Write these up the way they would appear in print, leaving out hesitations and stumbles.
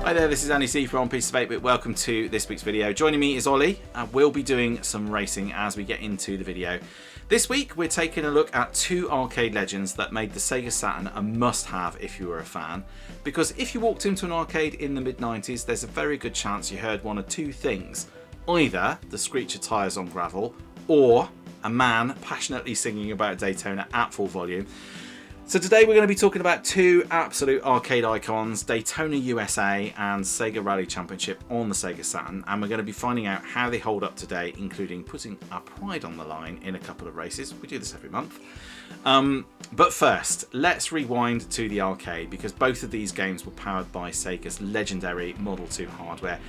Hi there, this is Andi C from Piece of 8-Bit. Welcome to this week's video. Joining me is Olly, and we'll be doing some racing as we get into the video. This week we're taking a look at two arcade legends that made the Sega Saturn a must-have if you were a fan. Because if you walked into an arcade in the mid-90s, there's a very good chance you heard one of two things. Either the screech of tyres on gravel, or a man passionately singing about Daytona at full volume. So today we're going to be talking about two absolute arcade icons, Daytona USA and Sega Rally Championship on the Sega Saturn, and we're going to be finding out how they hold up today, including putting our pride on the line in a couple of races. We do this every month. But first, let's rewind to the arcade, because both of these games were powered by Sega's legendary Model 2 hardware.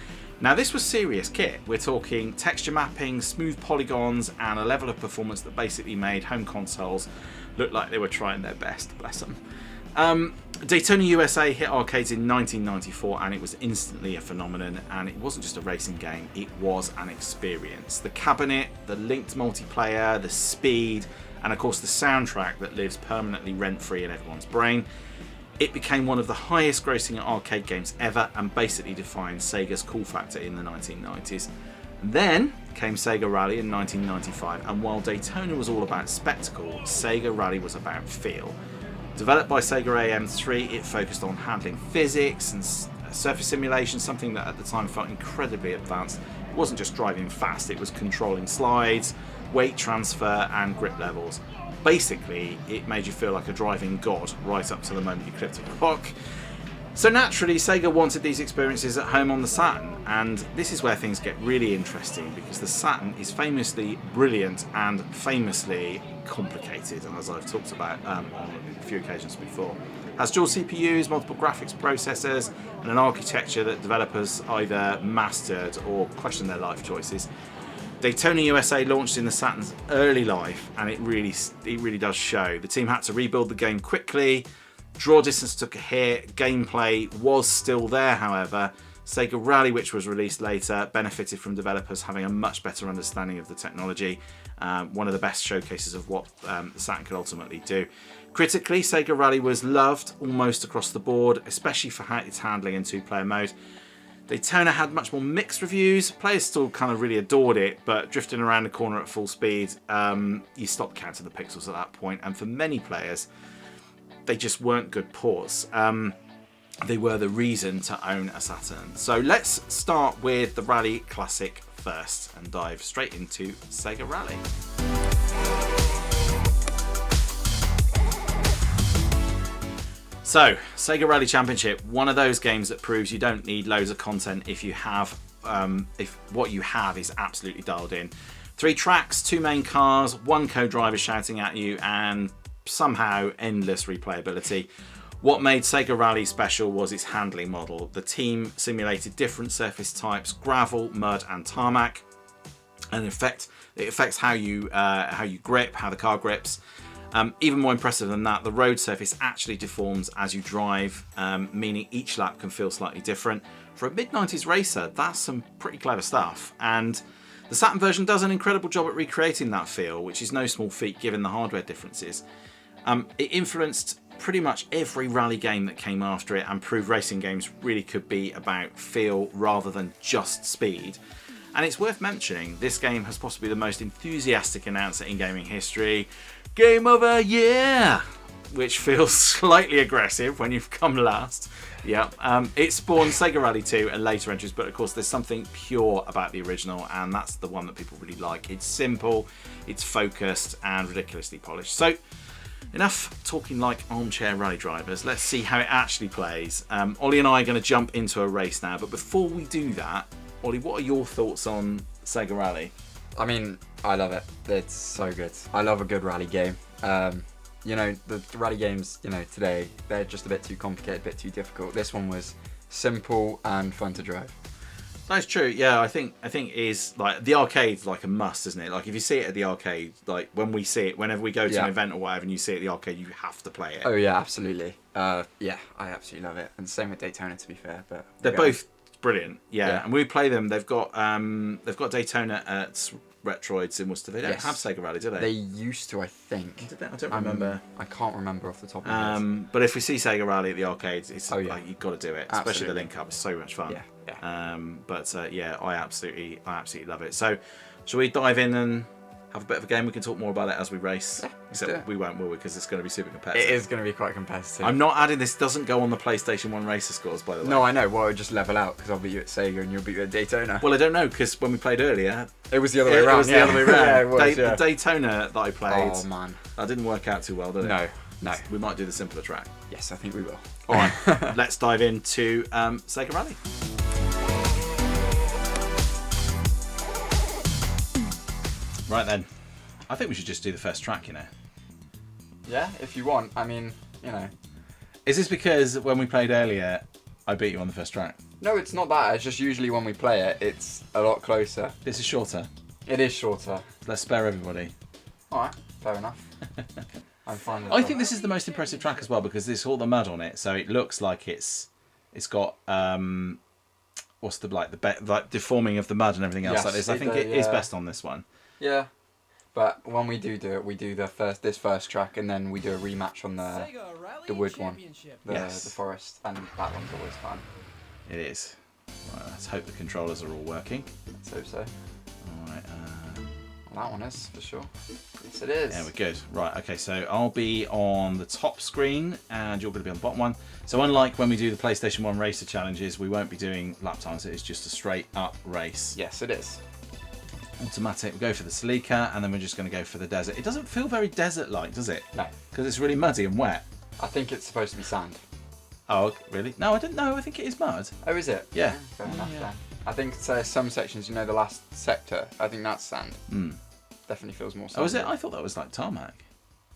Now this was serious kit. We're talking texture mapping, smooth polygons, and a level of performance that basically made home consoles look like they were trying their best, bless them. Daytona USA hit arcades in 1994 and it was instantly a phenomenon, and it wasn't just a racing game, it was an experience. The cabinet, the linked multiplayer, the speed, and of course the soundtrack that lives permanently rent-free in everyone's brain. It became one of the highest grossing arcade games ever and basically defined Sega's cool factor in the 1990s. Then came Sega Rally in 1995, and while Daytona was all about spectacle, Sega Rally was about feel. Developed by Sega AM3, it focused on handling physics and surface simulation, something that at the time felt incredibly advanced. It wasn't just driving fast, it was controlling slides, weight transfer and grip levels. Basically, it made you feel like a driving god right up to the moment you clipped a rock. So naturally, Sega wanted these experiences at home on the Saturn, and this is where things get really interesting, because the Saturn is famously brilliant and famously complicated, and as I've talked about on a few occasions before. It has dual CPUs, multiple graphics processors, and an architecture that developers either mastered or questioned their life choices. Daytona USA launched in the Saturn's early life, and it really does show. The team had to rebuild the game quickly. Draw distance took a hit. Gameplay was still there, however. Sega Rally, which was released later, benefited from developers having a much better understanding of the technology. One of the best showcases of what the Saturn could ultimately do. Critically, Sega Rally was loved almost across the board, especially for its handling in two-player mode. Daytona had much more mixed reviews. Players still kind of really adored it, but drifting around the corner at full speed, you stopped counting the pixels at that point. And for many players, they just weren't good ports. They were the reason to own a Saturn. So let's start with the Rally Classic first and dive straight into Sega Rally. So, Sega Rally Championship, one of those games that proves you don't need loads of content if you have, if what you have is absolutely dialed in. 3 tracks, 2 main cars, 1 co-driver shouting at you, and somehow endless replayability. What made Sega Rally special was its handling model. The team simulated different surface types, gravel, mud and tarmac, and it affects how you grip, how the car grips. Even more impressive than that, the road surface actually deforms as you drive, meaning each lap can feel slightly different. For a mid-90s racer, that's some pretty clever stuff, and the Saturn version does an incredible job at recreating that feel, which is no small feat given the hardware differences. It influenced pretty much every rally game that came after it and proved racing games really could be about feel rather than just speed. And it's worth mentioning, this game has possibly the most enthusiastic announcer in gaming history. Game over, yeah! Which feels slightly aggressive when you've come last. Yeah, it spawned Sega Rally 2 and later entries, but of course there's something pure about the original, and that's the one that people really like. It's simple, it's focused, and ridiculously polished. So, enough talking like armchair rally drivers. Let's see how it actually plays. Ollie and I are going to jump into a race now, but before we do that, Ollie, what are your thoughts on Sega Rally? I mean, I love it. It's so good. I love a good rally game. You know, the rally games, you know, today, they're just a bit too complicated, a bit too difficult. This one was simple and fun to drive. That's true. Yeah, I think it is, like, the arcade's like a must, isn't it? Like, if you see it at the arcade, like when we see it, whenever we go to an event or whatever, and you see it at the arcade, you have to play it. Oh yeah, absolutely. Yeah, I absolutely love it. And same with Daytona, to be fair. But they're both brilliant. Yeah, and we play them. They've got Daytona at Retroid, similar stuff. They don't have Sega Rally, do they? They used to, I think. Did they? I don't remember. I can't remember off the top of my head. But if we see Sega Rally at the arcades, it's yeah. like, you've got to do it. Absolutely. Especially the link up. It's so much fun. Yeah. Yeah, I absolutely love it. So, shall we dive in and have a bit of a game? We can talk more about it as we race. Yeah, Except we won't, will we? Because it's going to be super competitive. It is going to be quite competitive. I'm not adding this. Doesn't go on the PlayStation 1 racer scores, by the way. No, I know. Well, it'll just level out because I'll beat you at Sega and you'll beat you at Daytona. Well, I don't know because when we played earlier, it was the other way around. It was the other way around. Yeah, it was, The Daytona that I played. Oh man, that didn't work out too well, did it? No. We might do the simpler track. Yes, I think we will. All right, let's dive into Sega Rally. Right then, I think we should just do the first track, you know. Yeah, if you want. I mean, you know. Is this because when we played earlier, I beat you on the first track? No, it's not that. It's just usually when we play it, it's a lot closer. This is shorter. It is shorter. Let's spare everybody. Alright, fair enough. I'm fine with I that. think this is the most impressive track as well because there's all the mud on it, so it looks like it's got what's the like deforming of the mud and everything else Yes, like this. I think it is best on this one. Yeah, but when we do it, we do this first track, and then we do a rematch on the wood one, the forest, and that one's always fun. It is. Right, let's hope the controllers are all working. Let's hope so. All right. That one is for sure. Yes, it is. Yeah, we're good. Right. Okay. So I'll be on the top screen, and you're going to be on the bottom one. So unlike when we do the PlayStation 1 Racer challenges, we won't be doing lap times. It is just a straight up race. Yes, it is. Automatic. We go for the Sleeker, and then we're just going to go for the desert. It doesn't feel very desert-like, does it? No. Because it's really muddy and wet. I think it's supposed to be sand. Oh, really? No, I didn't know. I think it is mud. Oh, is it? Yeah. Fair enough then. I think some sections, you know, the last sector, I think that's sand. Definitely feels more sand. Oh, is it? I thought that was like tarmac.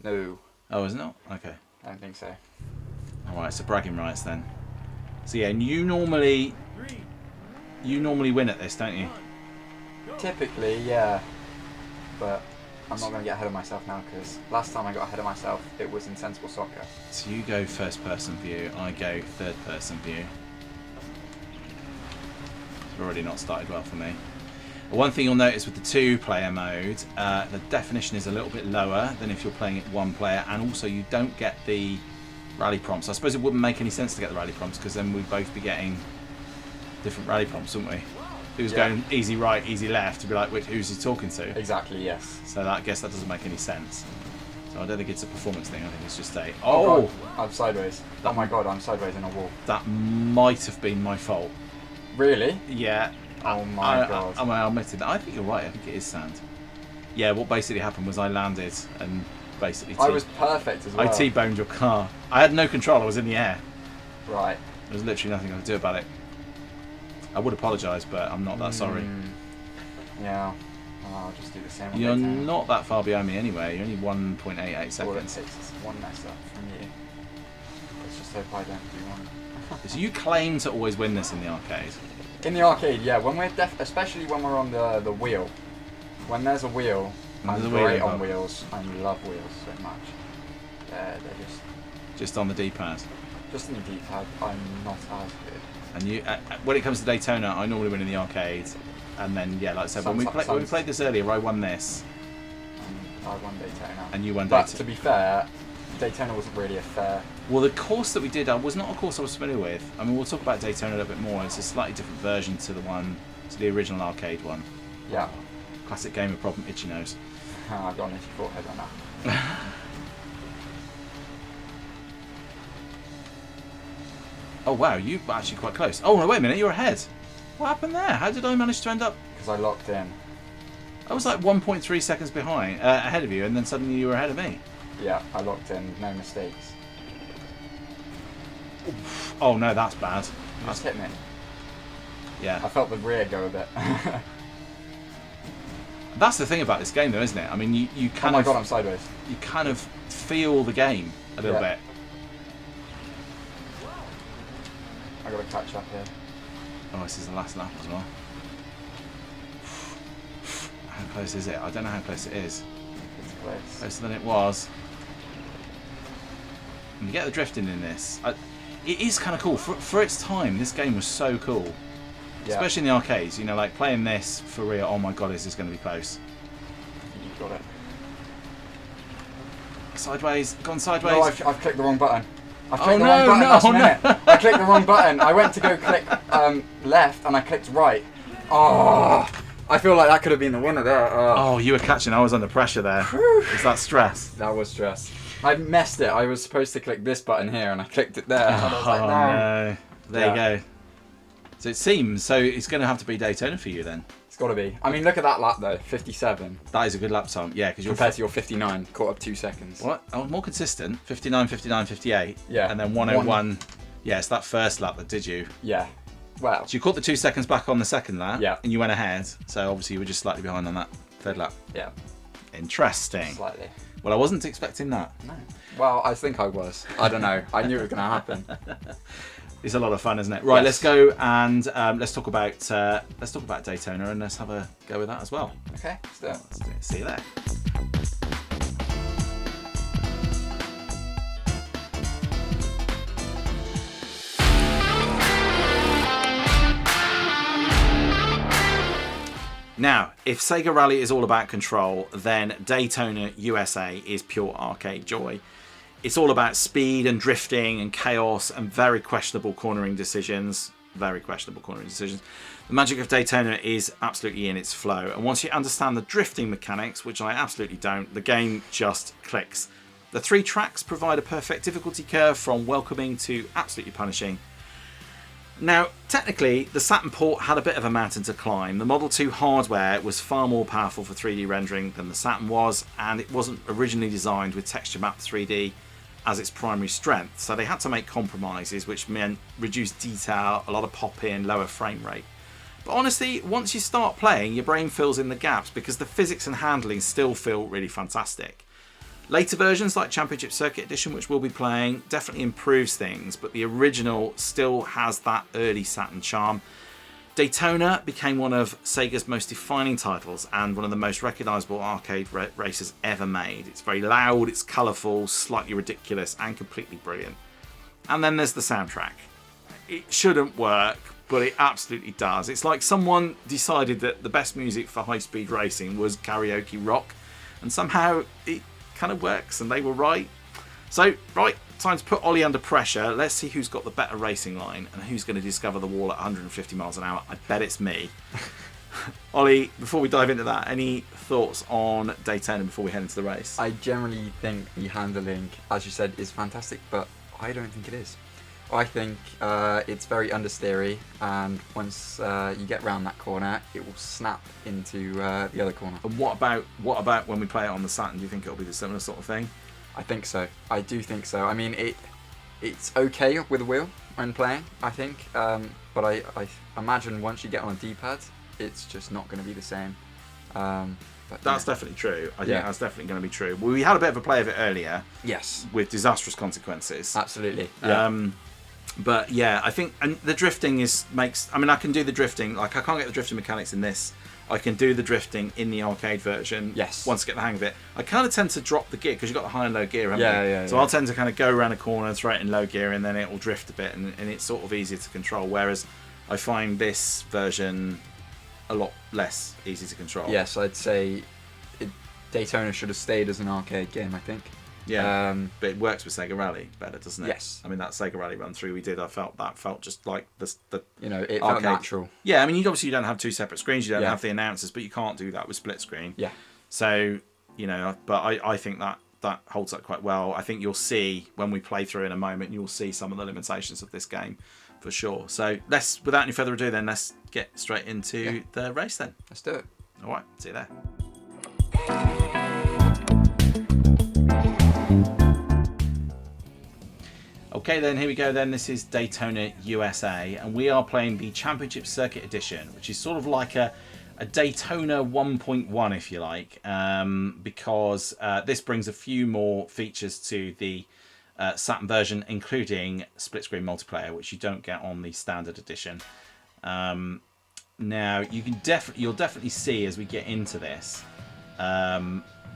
No. Oh, is it not? Okay. I don't think so. All right, so bragging rights then. So yeah, and you normally win at this, don't you? Typically, yeah. But I'm not going to get ahead of myself now because last time I got ahead of myself, it was in Sensible Soccer. So you go first person view, I go third person view. It's already not started well for me. One thing you'll notice with the 2-player mode, the definition is a little bit lower than if you're playing it 1-player, and also you don't get the rally prompts. I suppose it wouldn't make any sense to get the rally prompts because then we'd both be getting different rally prompts, wouldn't we? Who's going easy right, easy left, to be like, who's he talking to? Exactly, yes. So I guess that doesn't make any sense. So I don't think it's a performance thing, I think it's just a... Oh! God. I'm sideways. Oh my god, I'm sideways in a wall. That might have been my fault. Really? Yeah. Oh my god. I admitted that. I think you're right, I think it is sand. Yeah, what basically happened was I landed and basically... I was perfect as well. I T-boned your car. I had no control, I was in the air. Right. There was literally nothing I could do about it. I would apologise, but I'm not that sorry. Yeah. Oh, I'll just do the same. You're not that far behind me anyway. You're only 1.88 seconds. All it takes is one mess up from you. Let's just hope I don't do one. So you claim to always win this in the arcade? In the arcade, yeah. When we're especially when we're on the wheel. When there's a wheel, I'm great on wheels. I love wheels so much. They're just on the D-pad. Just on the D-pad, I'm not as good. And you, when it comes to Daytona, I normally win in the arcade, and then like I said, when we played this earlier, I won this. I won Daytona. And you won Daytona. But to be fair, Daytona wasn't really a fair. Well, the course that we did was not a course I was familiar with. I mean, we'll talk about Daytona a little bit more. It's a slightly different version to the original arcade one. Yeah. Classic gamer problem, itchy nose. I've got an itchy forehead right now. Oh wow, you were actually quite close. Oh no, wait a minute, you're ahead. What happened there? How did I manage to end up? Because I locked in. I was like 1.3 seconds behind, ahead of you, and then suddenly you were ahead of me. Yeah, I locked in, no mistakes. Oof. Oh no, that's bad. You just hit me. Yeah. I felt the rear go a bit. That's the thing about this game though, isn't it? I mean, you kind of... Oh my god, I'm sideways. You kind of feel the game a little bit. I gotta catch up here. Oh, this is the last lap as well. How close is it? I don't know how close it is. It's close. Closer than it was. And you get the drifting in this. It is kind of cool. For its time, this game was so cool. Yeah. Especially in the arcades, you know, like playing this for real, oh my god, is this going to be close? Got it. Sideways. Gone sideways. No, I've clicked the wrong button. I've Oh, clicked the no, wrong button no, last no. minute. I clicked the wrong button. I went to go click left and I clicked right. Oh, I feel like that could have been the winner there. Oh, you were catching. I was under pressure there. Is that stress? That was stress. I messed it. I was supposed to click this button here and I clicked it there. And I was like, Oh, no. no. There you go. So it seems, so it's going to have to be Daytona for you then. It's got to be. I mean, look at that lap though, 57. That is a good lap time. Yeah, because you're... Compared to your 59, caught up 2 seconds. What? Oh, more consistent. 59, 59, 58. Yeah. And then 101. Yeah, it's that first lap that did you. Yeah. Well. So you caught the 2 seconds back on the second lap. Yeah. And you went ahead. So obviously you were just slightly behind on that third lap. Yeah. Interesting. Slightly. Well, I wasn't expecting that. No. Well, I think I was. I don't know. I knew it was going to happen. It's a lot of fun, isn't it? Right, let's go and let's talk about Daytona and let's have a go with that as well. Okay, let's do it. Let's do it. See you there. Now, if Sega Rally is all about control, then Daytona USA is pure arcade joy. It's all about speed and drifting and chaos and very questionable cornering decisions. Very questionable cornering decisions. The magic of Daytona is absolutely in its flow. And once you understand the drifting mechanics, which I absolutely don't, the game just clicks. The 3 tracks provide a perfect difficulty curve from welcoming to absolutely punishing. Now, technically, the Saturn port had a bit of a mountain to climb. The Model 2 hardware was far more powerful for 3D rendering than the Saturn was, and it wasn't originally designed with texture map 3D as its primary strength. So they had to make compromises, which meant reduced detail, a lot of pop-in, lower frame rate. But honestly, once you start playing, your brain fills in the gaps because the physics and handling still feel really fantastic. Later versions like Championship Circuit Edition, which we'll be playing, definitely improves things, but the original still has that early Saturn charm. Daytona became one of Sega's most defining titles and one of the most recognisable arcade races ever made. It's very loud, it's colourful, slightly ridiculous, and completely brilliant. And then there's the soundtrack. It shouldn't work, but it absolutely does. It's like someone decided that the best music for high-speed racing was karaoke rock, and somehow it kind of works, and they were right. So, right, time to put Olly under pressure. Let's see who's got the better racing line and who's going to discover the wall at 150 miles an hour. I bet it's me. Olly, before we dive into that, any thoughts on Daytona before we head into the race? I generally think the handling, as you said, is fantastic, but I don't think it is. I think it's very understeery, and once you get round that corner, it will snap into the other corner. And what about when we play it on the Saturn? Do you think it'll be the similar sort of thing? I think so. I do think so. I mean, it's okay with a wheel when playing, I think, but I imagine once you get on a D-pad, it's just not going to be the same. But, that's definitely true. I think that's definitely going to be true. We had a bit of a play of it earlier. Yes. With disastrous consequences. Absolutely. Yeah. But yeah, I think, and the drifting I mean, I can do the drifting, like I can't get the drifting mechanics in this. I can do the drifting in the arcade version. Yes. Once I get the hang of it. I kind of tend to drop the gear because you've got the high and low gear, haven't you? Yeah. So I'll tend to kind of go around a corner, throw it in low gear, and then it will drift a bit, and it's sort of easier to control. Whereas I find this version a lot less easy to control. Yes, I'd say Daytona should have stayed as an arcade game, I think. Yeah, but it works with Sega Rally better, doesn't it? Yes. I mean, that Sega Rally run through we did, I felt just like the it arcade. felt natural. Yeah, I mean, you don't have 2 separate screens, you don't Yeah. have the announcers, but you can't do that with split screen. Yeah. So, but I think that holds up quite well. I think you'll see when we play through in a moment, you'll see some of the limitations of this game for sure. So without any further ado then, let's get straight into the race then. Let's do it. All right, see you there. Okay then, here we go then. This is Daytona USA, and we are playing the Championship Circuit Edition, which is sort of like a Daytona 1.1, if you like, because this brings a few more features to the Saturn version, including split-screen multiplayer, which you don't get on the standard edition. Now, you'll definitely see as we get into this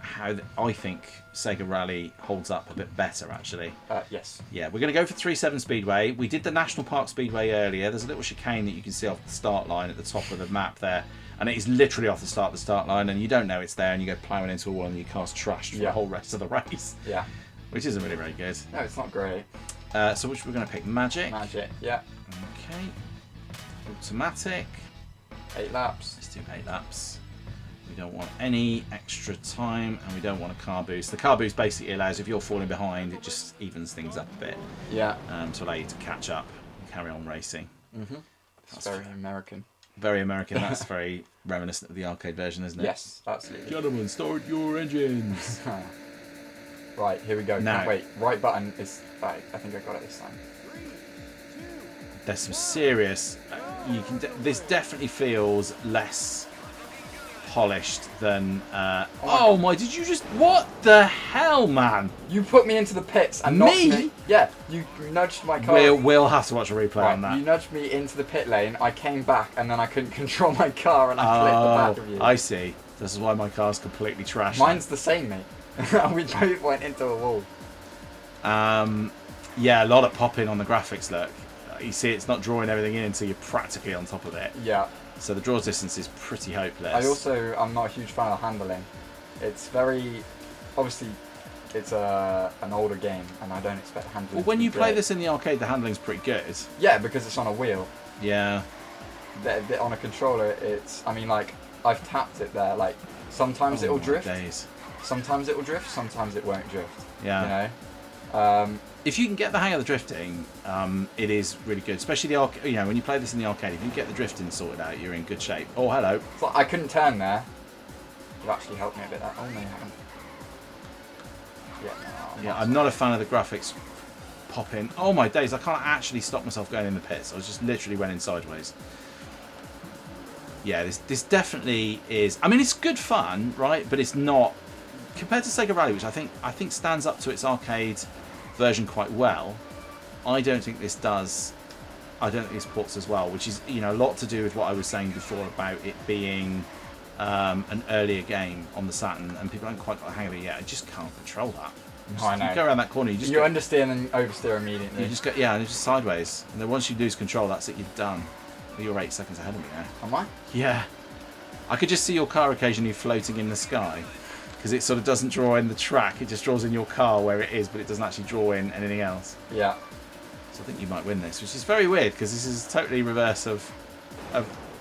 how I think Sega Rally holds up a bit better, actually. Yes. Yeah, we're going to go for 3.7 Speedway. We did the National Park Speedway earlier. There's a little chicane that you can see off the start line at the top of the map there. And it is literally off the start line, and you don't know it's there, and you go ploughing into a wall, and your car's trashed for the whole rest of the race. Yeah. Which isn't really very good. No, it's not great. So which we're going to pick? Magic. Magic, yeah. Okay. Automatic. 8 laps. Let's do 8 laps. We don't want any extra time, and we don't want a car boost. The car boost basically allows, if you're falling behind, it just evens things up a bit. Yeah. To allow you to catch up and carry on racing. It's very American. Very American. That's very reminiscent of the arcade version, isn't it? Yes, absolutely. Gentlemen, start your engines. Right, here we go. Now, wait, right button is... Right, I think I got it this time. There's some serious... this definitely feels less polished than... oh my, did you just... What the hell, man? You put me into the pits and knocked me... Yeah, you nudged my car... We'll have to watch a replay on that. You nudged me into the pit lane, I came back, and then I couldn't control my car, and I flipped the back of you. I see. This is why my car's completely trashed. Mine's the same, mate. We both went into a wall. Yeah, a lot of popping on the graphics, look. You see it's not drawing everything in until you're practically on top of it. Yeah. So the draw distance is pretty hopeless. I'm not a huge fan of handling. It's very... Obviously, it's an older game, and I don't expect handling Well, when to be you play great. this in the arcade, the handling's pretty good. Yeah, because it's on a wheel. Yeah. On a controller, it's... I mean, like, I've tapped it there. Like, sometimes it'll drift. Days. Sometimes it will drift, sometimes it won't drift. Yeah. You know? If you can get the hang of the drifting, it is really good. Especially the arcade. You know, when you play this in the arcade, if you get the drifting sorted out, you're in good shape. Oh, hello. So I couldn't turn there. You actually helped me a bit there. Oh no, you haven't. Yeah. I'm not a fan of the graphics popping. Oh my days! I can't actually stop myself going in the pits. I was just literally went in sideways. Yeah, this definitely is. I mean, it's good fun, right? But it's not compared to Sega Rally, which I think stands up to its arcade version quite well. I don't think this does. I don't think this ports as well, which is, you know, a lot to do with what I was saying before about it being an earlier game on the Saturn, and people haven't quite got the hang of it yet. I just can't control that. I know. You go around that corner, you understeer and oversteer immediately. You just go, yeah, and it's just sideways. And then once you lose control, that's it. You're done. You're 8 seconds ahead of me now. Am I? Yeah. I could just see your car occasionally floating in the sky, because it sort of doesn't draw in the track. It just draws in your car where it is, but it doesn't actually draw in anything else. Yeah. So I think you might win this, which is very weird, because this is totally reverse of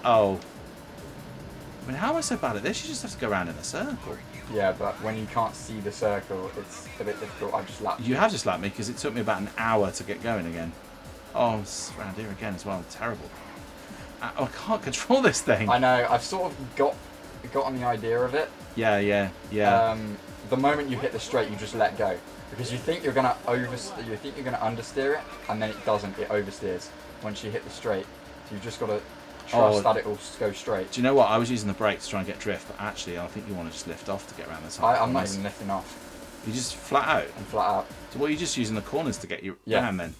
oh. I mean, how am I so bad at this? You just have to go around in a circle. Yeah, but when you can't see the circle, it's a bit difficult. I just lapped you. Have just lapped me, because it took me about an hour to get going again. Oh, it's around here again as well. Terrible. I can't control this thing. I know. I've sort of got on the idea of it. Yeah. The moment you hit the straight, you just let go, because you think you're gonna understeer it, and then it doesn't. It oversteers once you hit the straight. So you've just got to trust that it will go straight. Do you know what? I was using the brake to try and get drift, but actually, I think you want to just lift off to get around the top. I'm not even lifting off. You just flat out. I'm flat out. So what are you just using the corners to get you down then?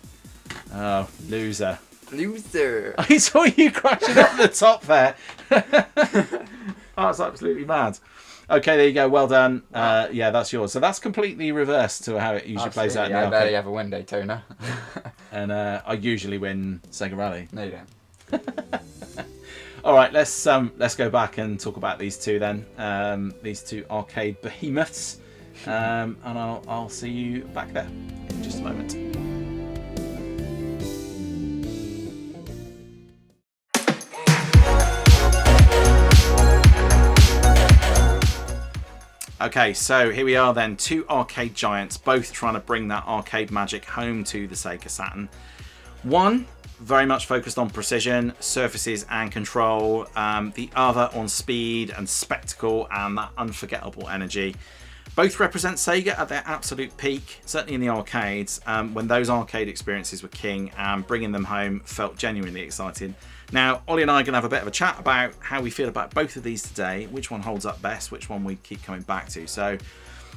Oh, loser. Loser. I saw you crashing up the top there. Oh, that's absolutely mad. Okay, there you go. Well done. Yeah, that's yours. So that's completely reversed to how it usually plays out. I barely ever win Daytona. And I usually win Sega Rally. No, you don't. All right, let's go back and talk about these two then. These two arcade behemoths. And I'll see you back there in just a moment. Okay, so here we are then, two arcade giants, both trying to bring that arcade magic home to the Sega Saturn. One, very much focused on precision, surfaces and control. The other on speed and spectacle and that unforgettable energy. Both represent Sega at their absolute peak, certainly in the arcades, when those arcade experiences were king, and bringing them home felt genuinely exciting. Now, Ollie and I are going to have a bit of a chat about how we feel about both of these today, which one holds up best, which one we keep coming back to. So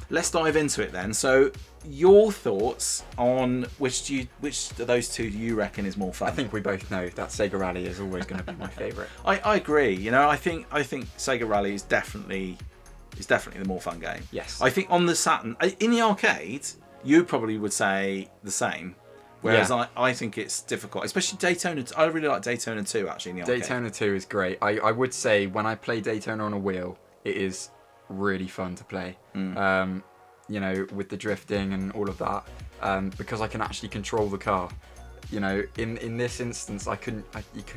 let's dive into it then. So your thoughts on which of those two do you reckon is more fun? I think we both know that Sega Rally is always going to be my favourite. I agree. You know, I think Sega Rally is definitely is definitely the more fun game. Yes. I think on the Saturn, in the arcade, you probably would say the same. Whereas I think it's difficult, especially Daytona. I really like Daytona 2 actually in the arcade. Daytona 2 is great. I would say when I play Daytona on a wheel, it is really fun to play. You know, with the drifting and all of that, because I can actually control the car. You know, in this instance,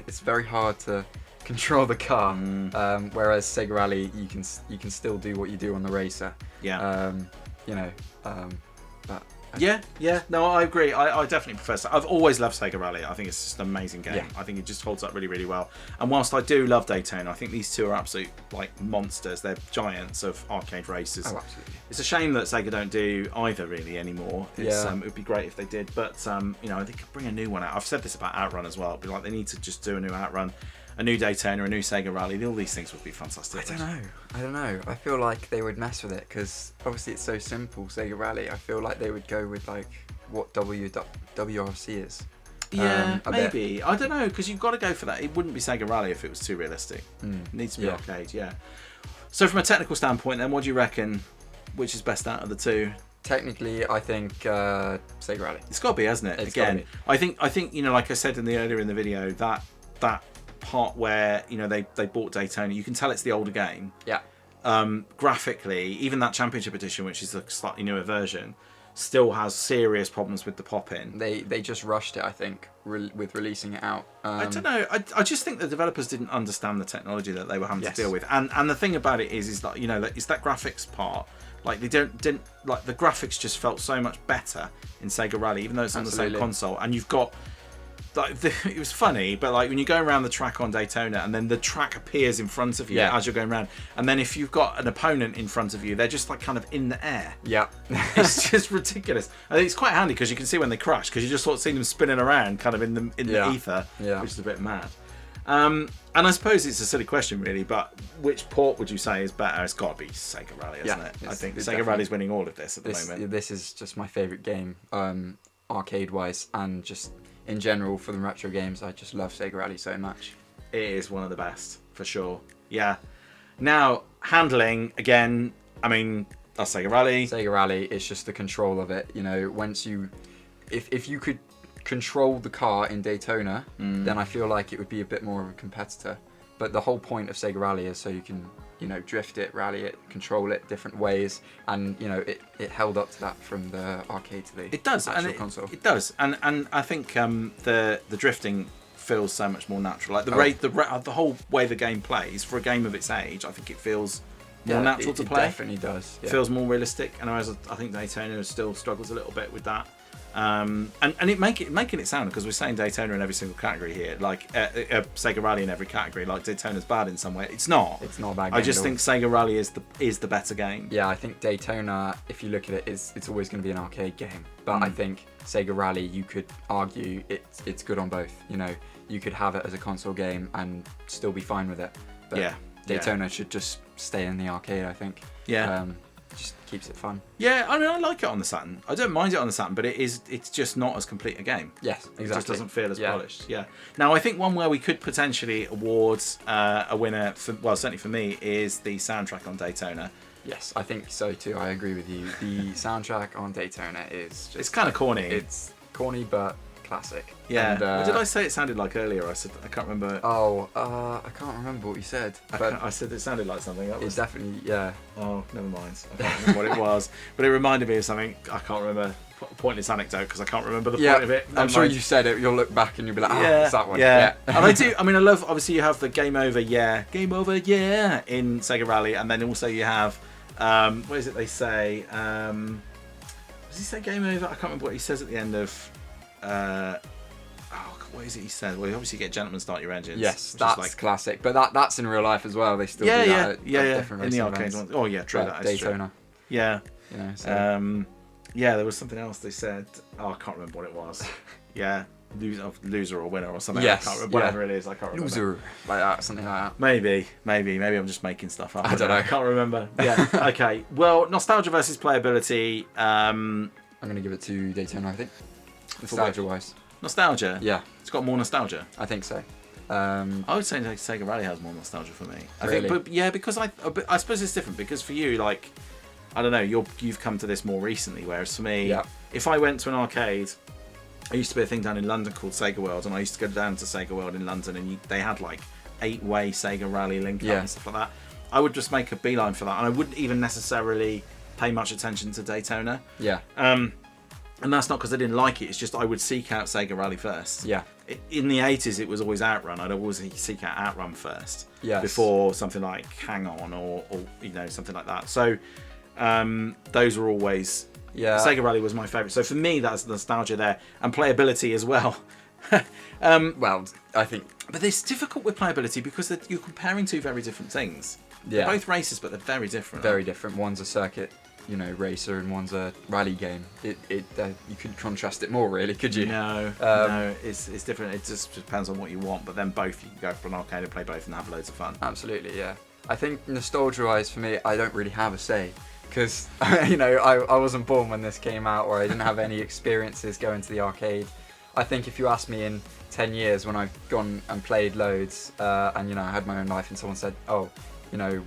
it's very hard to control the car. Whereas Sega Rally, you can still do what you do on the racer. Yeah. You know, but. Yeah. No, I agree. I definitely prefer Sega. I've always loved Sega Rally. I think it's just an amazing game. Yeah. I think it just holds up really, really well. And whilst I do love Daytona, I think these two are absolute like monsters. They're giants of arcade races. Oh, absolutely. It's a shame that Sega don't do either really anymore. Yeah. It would be great if they did, but you know, they could bring a new one out. I've said this about Outrun as well. It'd be like they need to just do a new Outrun, a new Daytona, a new Sega Rally. All these things would be fantastic. I don't know. I feel like they would mess with it because obviously it's so simple, Sega Rally. I feel like they would go with like what WRC is. Yeah, maybe. Bit. I don't know, because you've got to go for that. It wouldn't be Sega Rally if it was too realistic. It needs to be arcade, yeah. So from a technical standpoint then, what do you reckon, which is best out of the two? Technically, I think Sega Rally. It's got to be, hasn't it? It's Again, gotta be. I think you know, like I said earlier in the video, that part where you know they bought Daytona, you can tell it's the older game. Yeah. Graphically, even that Championship Edition, which is a slightly newer version, still has serious problems with the pop-in. They just rushed it, I think, with releasing it out. I don't know. I just think the developers didn't understand the technology that they were having to deal with. And the thing about it is that, you know, it's that graphics part. Like they didn't like the graphics just felt so much better in Sega Rally, even though it's on the same console. And you've got like it was funny, but like when you go around the track on Daytona and then the track appears in front of you as you're going around, and then if you've got an opponent in front of you, they're just like kind of in the air. Yeah. It's just ridiculous. I think it's quite handy because you can see when they crash, because you just sort of see them spinning around kind of in the ether, which is a bit mad. And I suppose it's a silly question really, but which port would you say is better? It's got to be Sega Rally, isn't it? I think Sega Rally's winning all of this at the moment. This is just my favourite game, arcade wise, and just in general for the retro games. I just love Sega Rally so much. It is one of the best for sure. Yeah. Now handling again. I mean, that's Sega Rally. Sega Rally is just the control of it. You know, once you, if you could control the car in Daytona, then I feel like it would be a bit more of a competitor. But the whole point of Sega Rally is so you can, you know, drift it, rally it, control it different ways, and you know it held up to that from the arcade to the actual console. It does, and I think the drifting feels so much more natural. Like the whole way the game plays for a game of its age, I think it feels more natural to play. It definitely does. It feels more realistic, and whereas I think Daytona still struggles a little bit with that. And it making it sound, because we're saying Daytona in every single category here, like Sega Rally in every category, like Daytona's bad in some way. It's not. It's not a bad game. I just think Sega Rally is the better game. Yeah, I think Daytona, if you look at it, it's always going to be an arcade game. But I think Sega Rally, you could argue it's good on both. You know, you could have it as a console game and still be fine with it. But Daytona should just stay in the arcade, I think. Yeah. Just keeps it fun. Yeah, I mean, I like it on the Saturn. I don't mind it on the Saturn, but it's just not as complete a game. Yes, exactly. It just doesn't feel as polished. Yeah. Now, I think one where we could potentially award a winner, certainly for me, is the soundtrack on Daytona. Yes, I think so too. I agree with you. The soundtrack on Daytona is just... It's kind of corny. It's corny, but classic. Yeah. And, what did I say it sounded like earlier? I said I can't remember. Oh, I can't remember what you said. I said it sounded like something. It's definitely, yeah. Oh, never mind. I can't remember what it was, but it reminded me of something. I can't remember. Pointless anecdote, because I can't remember the point of it. I'm sure you said it. You'll look back and you'll be like, it's that one. Yeah. And I do. I mean, I love. Obviously, you have the game over, in Sega Rally, and then also you have. What is it they say? Does he say game over? I can't remember what he says at the end of. What is it he said? Well, you obviously get gentlemen start your engines. Yes, that's like classic. But that's in real life as well. They still do that at different in the arcade events. ones. Oh yeah, true. That is Daytona. True. Yeah. You know, so. Yeah, there was something else they said. Oh, I can't remember what it was. Yeah, loser or winner or something. Yes, I can't remember, whatever it is. I can't remember. Loser, like that, something like that. Maybe I'm just making stuff up. I don't know. I can't remember. Yeah. Okay. Well, nostalgia versus playability. I'm gonna give it to Daytona, I think. Nostalgia-wise. Nostalgia. Yeah. It's got more nostalgia. I think so. I would say like Sega Rally has more nostalgia for me. I Really? think, but yeah, because I suppose it's different because for you, like, I don't know, you've come to this more recently, whereas for me, Yeah. if I went to an arcade, there used to be a thing down in London called Sega World, and I used to go down to Sega World in London, and they had like 8-way Sega Rally link up and stuff like that. I would just make a beeline for that, and I wouldn't even necessarily pay much attention to Daytona. Yeah. And that's not because I didn't like it. It's just I would seek out Sega Rally first. Yeah. In the 80s, it was always Outrun. I'd always seek out Outrun first. Yes. Before something like Hang On or something like that. So those were always... Yeah. Sega Rally was my favourite. So for me, that's nostalgia there. And playability as well. Well, I think... But it's difficult with playability because you're comparing two very different things. Yeah. They're both races, but they're very different. Very different. One's a circuit, racer, and one's a rally game. You couldn't contrast it more, really, could you? No, no, it's different. It just depends on what you want. But then both, you can go for an arcade and play both and have loads of fun. Absolutely, yeah. I think nostalgia-wise, for me, I don't really have a say. Because, I wasn't born when this came out, or I didn't have any experiences going to the arcade. I think if you asked me in 10 years when I've gone and played loads, and, I had my own life, and someone said, oh,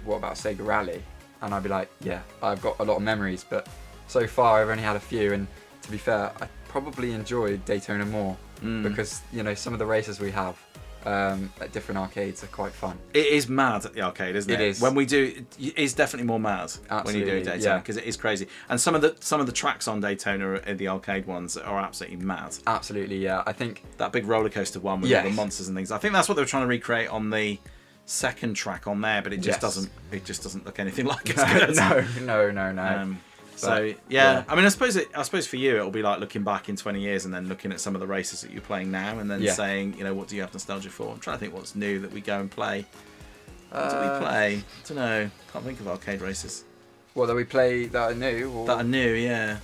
what about Sega Rally? And I'd be like, yeah, I've got a lot of memories, but so far I've only had a few, and to be fair, I probably enjoyed Daytona more, because, some of the races we have at different arcades are quite fun. It is mad at the arcade, isn't it? It is. When we do, it's definitely more mad when you do Absolutely, Daytona, yeah. because it is crazy. And some of the tracks on Daytona, the arcade ones, are absolutely mad. Absolutely, yeah. I think That big roller coaster one with all the monsters and things. I think that's what they were trying to recreate on the second track on there, but it just doesn't. It just doesn't look anything like it's good. no. So yeah, I mean, I suppose for you it'll be like looking back in 20 years and then looking at some of the races that you're playing now, and then saying, what do you have nostalgia for? I'm trying to think what's new that we go and play. What do we play? I don't know. Can't think of arcade races. Well, that we play that are new? Or... That are new, yeah.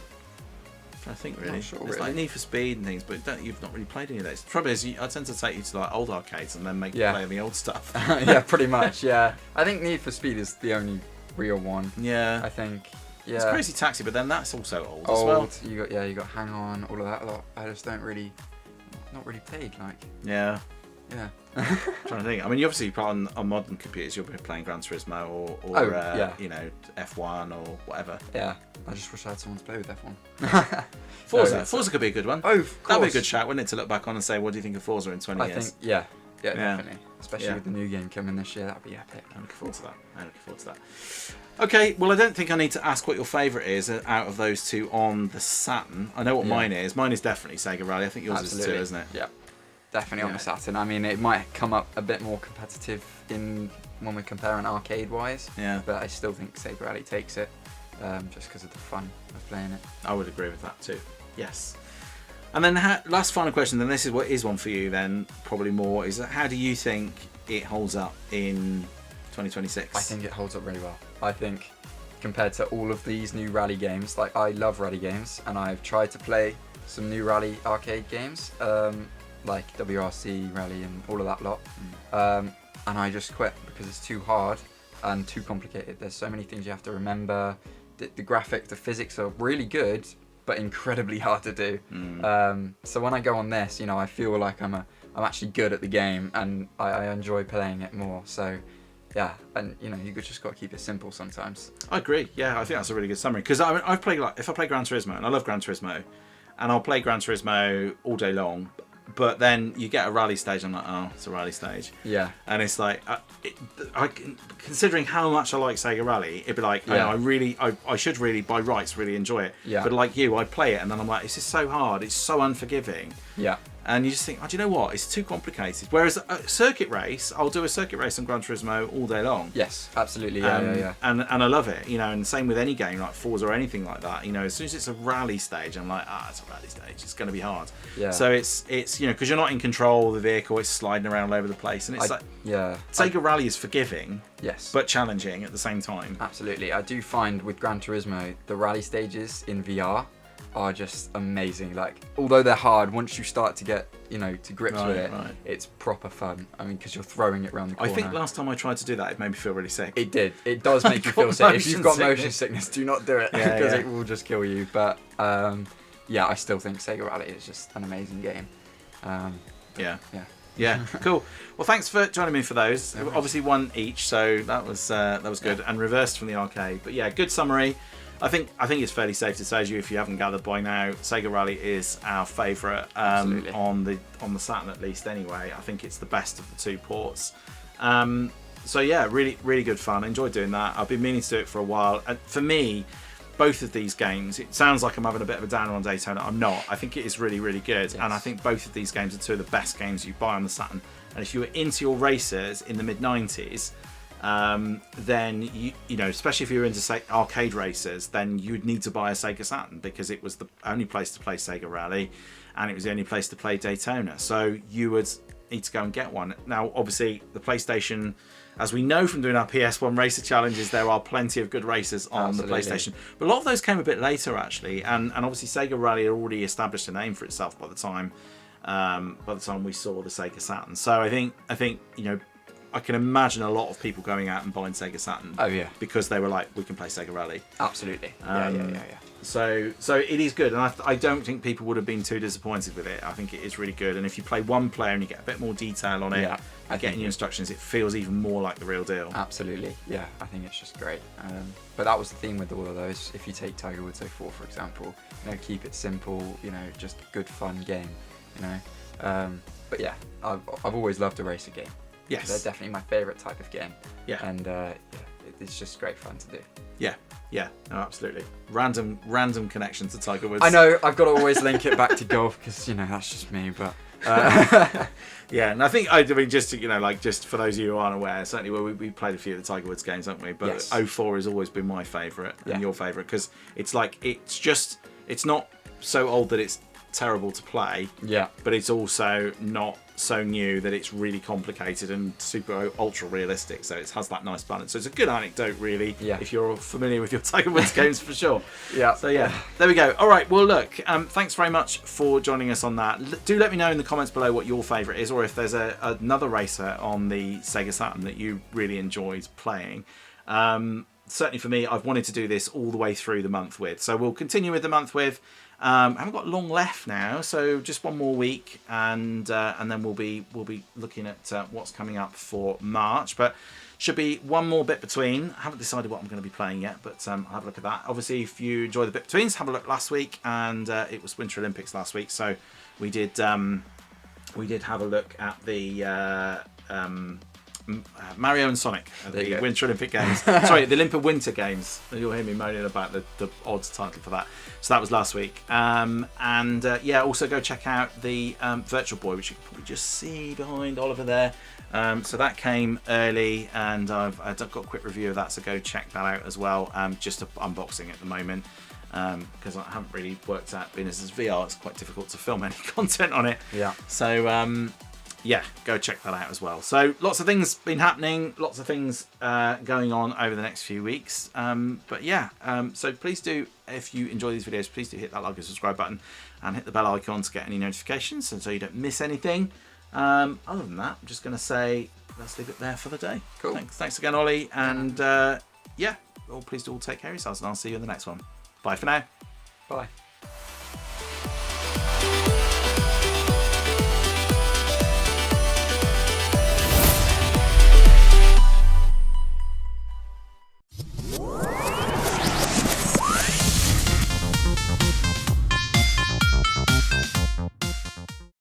I think really. Not sure, it's really. like Need for Speed and things, but you've not really played any of those. The trouble is, I tend to take you to like old arcades and then make you play the old stuff. Yeah, pretty much. Yeah, I think Need for Speed is the only real one. Yeah, I think. Yeah. It's Crazy Taxi, but then that's also old as well. You got Hang On, all of that lot. I just don't really, not really played like. Yeah. Yeah. Trying to think. I mean, you obviously on modern computers, you'll be playing Gran Turismo or F1 or whatever. Yeah. I just wish I had someone to play with F1. Forza could be a good one. Oh, of course. That'd be a good shout, wouldn't it, to look back on and say, what do you think of Forza in 20 years? I think, yeah, definitely. Especially with the new game coming this year, that'd be epic. I'm looking forward to that. Okay, well, I don't think I need to ask what your favourite is out of those two on the Saturn. I know what mine is. Mine is definitely Sega Rally. I think yours is too, isn't it? Yeah, definitely on the Saturn. I mean, it might come up a bit more competitive when we're comparing arcade-wise. Yeah. But I still think Sega Rally takes it, just because of the fun of playing it. I would agree with that too. Yes. And then last final question, then this is what is one for you then, probably more, is how do you think it holds up in 2026? I think it holds up really well. I think compared to all of these new rally games, like I love rally games, and I've tried to play some new rally arcade games, like WRC Rally and all of that lot, and I just quit because it's too hard and too complicated. There's so many things you have to remember. The graphic, the physics are really good, but incredibly hard to do. So when I go on this, I feel like I'm actually good at the game, and I enjoy playing it more. So yeah, and you just got to keep it simple sometimes. I agree. Yeah, I think that's a really good summary, because I've played, like, if I play Gran Turismo, and I love Gran Turismo, and I'll play Gran Turismo all day long, but then you get a rally stage, I'm like, oh, it's a rally stage. Yeah. And it's like, considering how much I like Sega Rally, it'd be like, I should really, by rights, really enjoy it. Yeah. But like you, I play it, and then I'm like, it's just so hard, it's so unforgiving. Yeah. And you just think, do you know what? It's too complicated. Whereas a circuit race, I'll do a circuit race on Gran Turismo all day long. Yes, absolutely. Yeah. And I love it, and same with any game like Forza or anything like that. As soon as it's a rally stage, I'm like, it's a rally stage. It's going to be hard. Yeah. So it's because you're not in control of the vehicle. It's sliding around all over the place, and it's Sega Rally is forgiving. Yes. But challenging at the same time. Absolutely. I do find with Gran Turismo, the rally stages in VR are just amazing. Like, although they're hard, once you start to get to grips with it, it's proper fun. I mean, because you're throwing it around the corner. I think last time I tried to do that, it made me feel really sick. It did. It does make you feel sick. If you've got motion sickness, do not do it, because it will just kill you. But I still think Sega Rally is just an amazing game. Yeah. Yeah, cool. Well, thanks for joining me for those. Obviously, one each, so that was good, and reversed from the arcade. But yeah, good summary. I think it's fairly safe to say, as you, if you haven't gathered by now, Sega Rally is our favourite on the Saturn, at least. Anyway, I think it's the best of the two ports. So yeah, really good fun. I enjoyed doing that. I've been meaning to do it for a while. And for me, both of these games, it sounds like I'm having a bit of a downer on Daytona. I'm not. I think it is really good. Yes. And I think both of these games are two of the best games you buy on the Saturn. And if you were into your racers in the mid-90s, then you know, especially if you were into, say, arcade racers, then you'd need to buy a Sega Saturn, because it was the only place to play Sega Rally, and it was the only place to play Daytona. So you would need to go and get one. Now, obviously, the PlayStation, as we know from doing our PS1 racer challenges, there are plenty of good racers on the PlayStation. But a lot of those came a bit later, actually, and obviously Sega Rally had already established a name for itself by the time we saw the Sega Saturn. So I think you know, I can imagine a lot of people going out and buying Sega Saturn. Oh yeah, because they were like, we can play Sega Rally. Absolutely. Yeah. So it is good, and I don't think people would have been too disappointed with it. I think it is really good, and if you play one player and you get a bit more detail on it, getting your instructions, it feels even more like the real deal. Absolutely, yeah. I think it's just great. But that was the theme with all of those. If you take Tiger Woods 04, for example, you know, keep it simple. You know, just good fun game. You know, but yeah, I've always loved a racer game. Yes, they're definitely my favourite type of game. Yeah, and it's just great fun to do. Yeah, no, absolutely. Random connection to Tiger Woods. I know, I've got to always link it back to golf, because, you know, that's just me, but... Yeah, and I mean, just to, you know, like, just for those of you who aren't aware, certainly we played a few of the Tiger Woods games, haven't we? But yes. 04 has always been my favourite, and your favourite, because it's like, it's not so old that it's terrible to play, but it's also not so new that it's really complicated and super ultra realistic, so it has that nice balance. So it's a good anecdote, really, if you're familiar with your Tiger Woods games, for sure. So yeah, there we go. All right, well, look, thanks very much for joining us on that. Do let me know in the comments below what your favourite is, or if there's another racer on the Sega Saturn that you really enjoyed playing. Certainly for me, I've wanted to do this all the way through the month with, so we'll continue with the month with. I haven't got long left now, so just one more week, and then we'll be looking at what's coming up for March. But should be one more bit between. I haven't decided what I'm going to be playing yet, but I'll have a look at that. Obviously, if you enjoy the bit betweens, have a look last week, and it was Winter Olympics last week, so we did have a look at the Mario and Sonic at the Winter Olympic Games. Sorry, the Olympic Winter Games. You'll hear me moaning about the odds title for that. So that was last week. Also go check out the Virtual Boy, which you can probably just see behind Oliver there. So that came early, and I've got a quick review of that, so go check that out as well. Just unboxing at the moment, because I haven't really worked out, being as VR, it's quite difficult to film any content on it. So yeah, go check that out as well. So lots of things been happening, lots of things going on over the next few weeks. So please do, if you enjoy these videos, please do hit that like and subscribe button, and hit the bell icon to get any notifications, and so you don't miss anything. Other than that, I'm just going to say let's leave it there for the day. Cool. Thanks again, Ollie, and please do all take care of yourselves, and I'll see you in the next one. Bye for now. Bye.